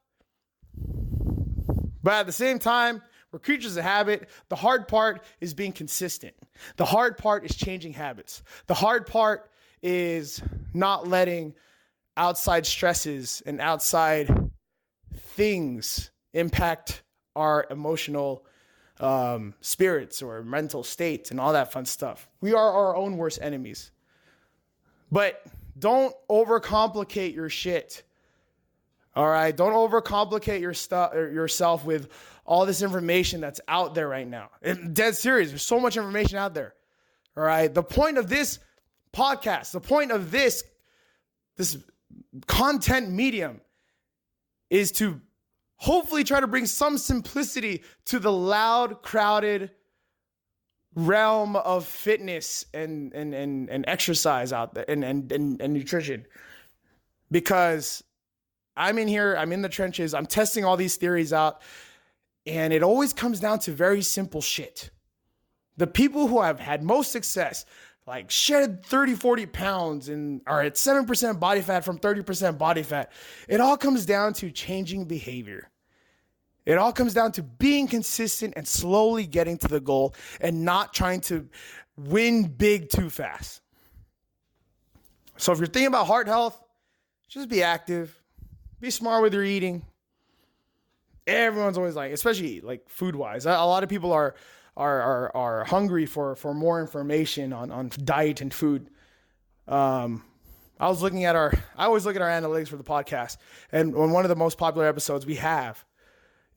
But at the same time, we're creatures of habit. The hard part is being consistent. The hard part is changing habits. The hard part is not letting outside stresses and outside things impact our emotional spirits or mental states and all that fun stuff. We are our own worst enemies. But don't overcomplicate your shit. All right? Don't overcomplicate yourself with all this information that's out there right now. Dead serious. There's so much information out there. All right? The point of this podcast, the point of this content medium is to hopefully try to bring some simplicity to the loud, crowded realm of fitness and exercise out there and nutrition. Because I'm in here, I'm in the trenches, I'm testing all these theories out, and it always comes down to very simple shit. The people who have had most success, like shed 30, 40 pounds and are at 7% body fat from 30% body fat, it all comes down to changing behavior. It all comes down to being consistent and slowly getting to the goal and not trying to win big too fast. So if you're thinking about heart health, just be active, be smart with your eating. Everyone's always like, especially like food wise, a lot of people are hungry for more information on diet and food. I always look at our analytics for the podcast, and one of the most popular episodes we have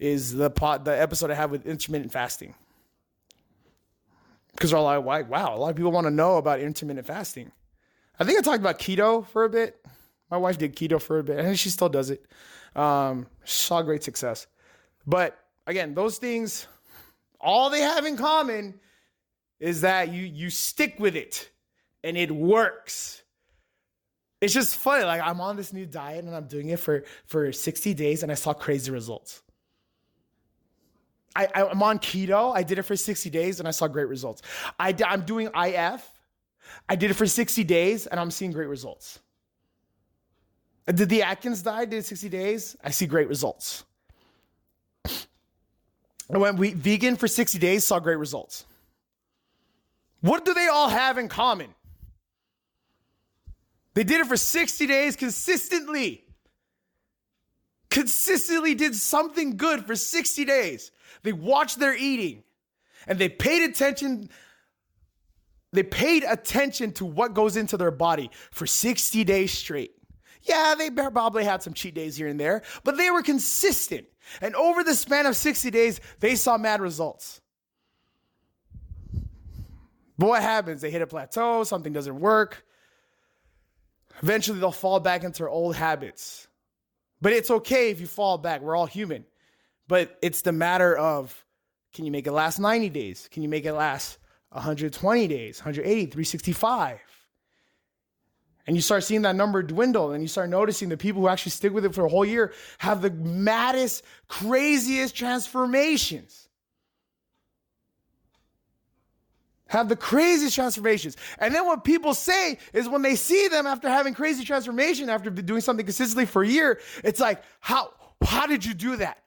is the episode I have with intermittent fasting. Because they're all like, wow, a lot of people want to know about intermittent fasting. I think I talked about keto for a bit. My wife did keto for a bit, and she still does it. She saw great success. But again, those things, all they have in common is that you stick with it and it works. It's just funny. Like, I'm on this new diet and I'm doing it for 60 days and I saw crazy results. I'm on keto. I did it for 60 days and I saw great results. I'm doing IF. I did it for 60 days and I'm seeing great results. I did the Atkins diet, did it 60 days. I see great results. I went vegan for 60 days, saw great results. What do they all have in common? They did it for 60 days consistently. Consistently did something good for 60 days. They watched their eating and they paid attention. They paid attention to what goes into their body for 60 days straight. Yeah, they probably had some cheat days here and there, but they were consistent. And over the span of 60 days, they saw mad results. But what happens? They hit a plateau, something doesn't work. Eventually, they'll fall back into their old habits. But it's okay if you fall back. We're all human. But it's the matter of, can you make it last 90 days? Can you make it last 120 days, 180, 365? And you start seeing that number dwindle, and you start noticing the people who actually stick with it for a whole year have the maddest, craziest transformations. Have the craziest transformations. And then what people say is when they see them after having crazy transformation, after doing something consistently for a year, it's like, how did you do that?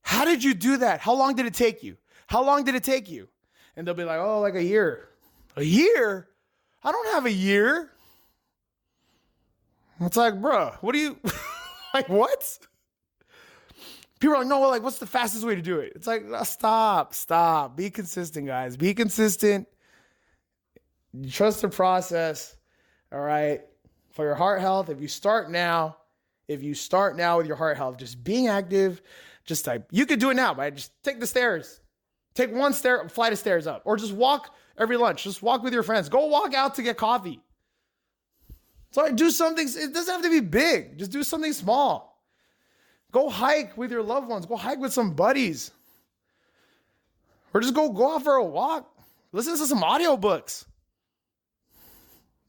How did you do that? How long did it take you? How long did it take you? And they'll be like, oh, like a year. A year? I don't have a year. It's like, bro, what do you, like, what? People are like, no, well, like, what's the fastest way to do it? It's like, stop. Be consistent, guys. Be consistent. Trust the process, all right? For your heart health, if you start now with your heart health, just being active, just type, you could do it now, right? Just take the stairs. Take one flight of stairs up. Or just walk every lunch. Just walk with your friends. Go walk out to get coffee. So do something, it doesn't have to be big. Just do something small. Go hike with your loved ones. Go hike with some buddies. Or just go out for a walk. Listen to some audiobooks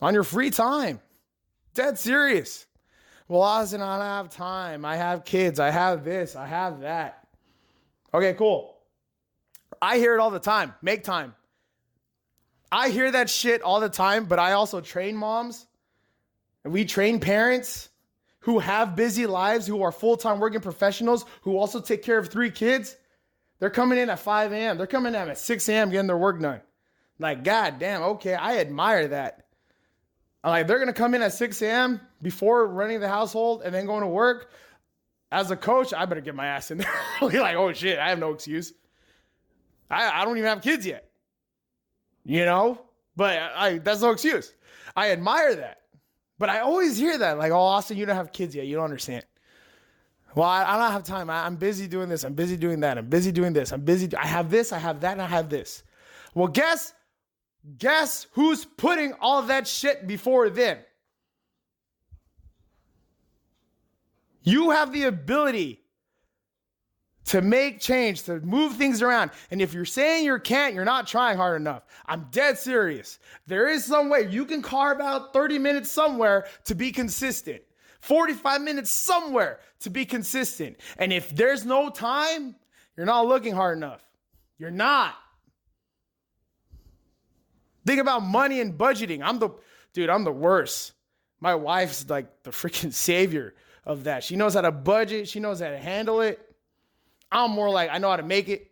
on your free time. Dead serious. Well, Austin, I don't have time. I have kids. I have this. I have that. Okay, cool. I hear it all the time. Make time. I hear that shit all the time, but I also train moms. And we train parents who have busy lives, who are full-time working professionals, who also take care of 3 kids. They're coming in at 5 a.m. They're coming in at 6 a.m. getting their work done. Like, God damn, okay, I admire that. Like, they're going to come in at 6 a.m. before running the household and then going to work. As a coach, I better get my ass in there. Like, oh shit, I have no excuse. I don't even have kids yet. You know? But that's no excuse. I admire that. But I always hear that. Like, oh, Austin, you don't have kids yet. You don't understand. Well, I don't have time. I'm busy doing this. I'm busy doing that. I'm busy doing this. I have this, I have that, and I have this. Well, guess who's putting all of that shit before them? You have the ability to make change, to move things around. And if you're saying you can't, you're not trying hard enough. I'm dead serious. There is some way you can carve out 30 minutes somewhere to be consistent. 45 minutes somewhere to be consistent. And if there's no time, you're not looking hard enough. You're not. Think about money and budgeting. I'm the worst. My wife's like the freaking savior of that. She knows how to budget. She knows how to handle it. I'm more like, I know how to make it.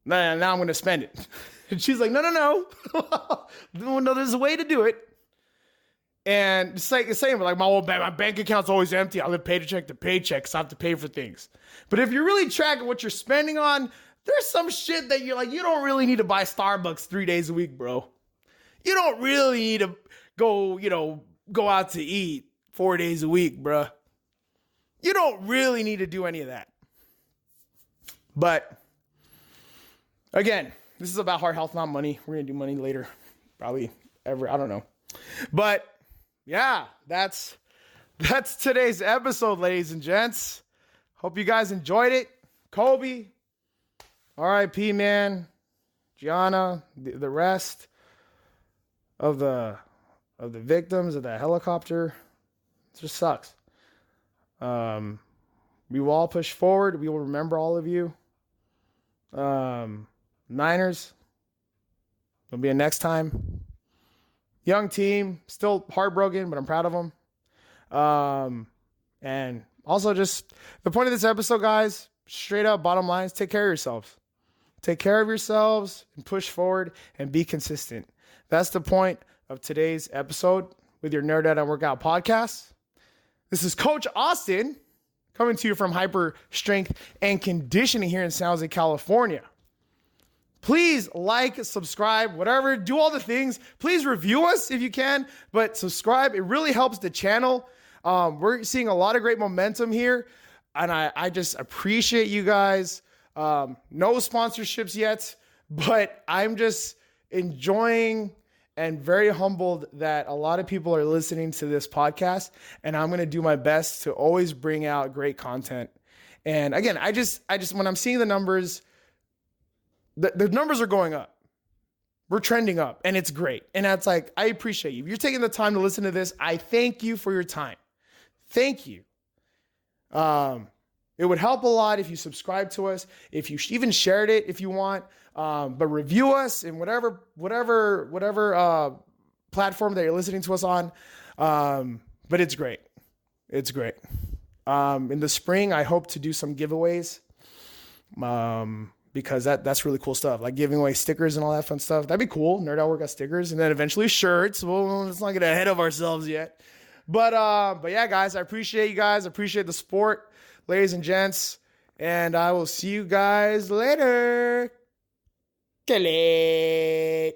Now I'm going to spend it. And she's like, no. No, there's a way to do it. And it's like the same, like my bank account's always empty. I live paycheck to paycheck because I have to pay for things. But if you're really tracking what you're spending on, there's some shit that you're like, you don't really need to buy Starbucks 3 days a week, bro. You don't really need to go out to eat 4 days a week, bro. You don't really need to do any of that. But again, this is about heart health, not money. We're going to do money later. Probably ever. I don't know. But yeah, that's today's episode, ladies and gents. Hope you guys enjoyed it. Kobe, R.I.P. man, Gianna, the rest of the victims of that helicopter. It just sucks. We will all push forward. We will remember all of you. Niners, there'll be a next time. Young team, still heartbroken, but I'm proud of them. And also just the point of this episode, guys, straight up bottom line is take care of yourselves. Take care of yourselves and push forward and be consistent. That's the point of today's episode with your Nerd Out and Workout podcast. This is Coach Austin coming to you from Hyper Strength and Conditioning here in San Jose, California. Please like, subscribe, whatever, do all the things. Please review us if you can, but subscribe. It really helps the channel. We're seeing a lot of great momentum here, and I just appreciate you guys. No sponsorships yet, but I'm just enjoying and very humbled that a lot of people are listening to this podcast, and I'm going to do my best to always bring out great content. And again, I just when I'm seeing the numbers, the numbers are going up. We're trending up, and it's great. And that's like, I appreciate you. If you're taking the time to listen to this, I thank you for your time. Thank you. It would help a lot if you subscribe to us, if you even shared it if you want, but review us in whatever platform that you're listening to us on. But it's great. It's great. In the spring, I hope to do some giveaways. Because that's really cool stuff, like giving away stickers and all that fun stuff. That'd be cool. Nerd Out Workout stickers, and then eventually shirts. Well, let's not get ahead of ourselves yet. But yeah, guys, I appreciate you guys. I appreciate the support, ladies and gents, and I will see you guys later. Kelly.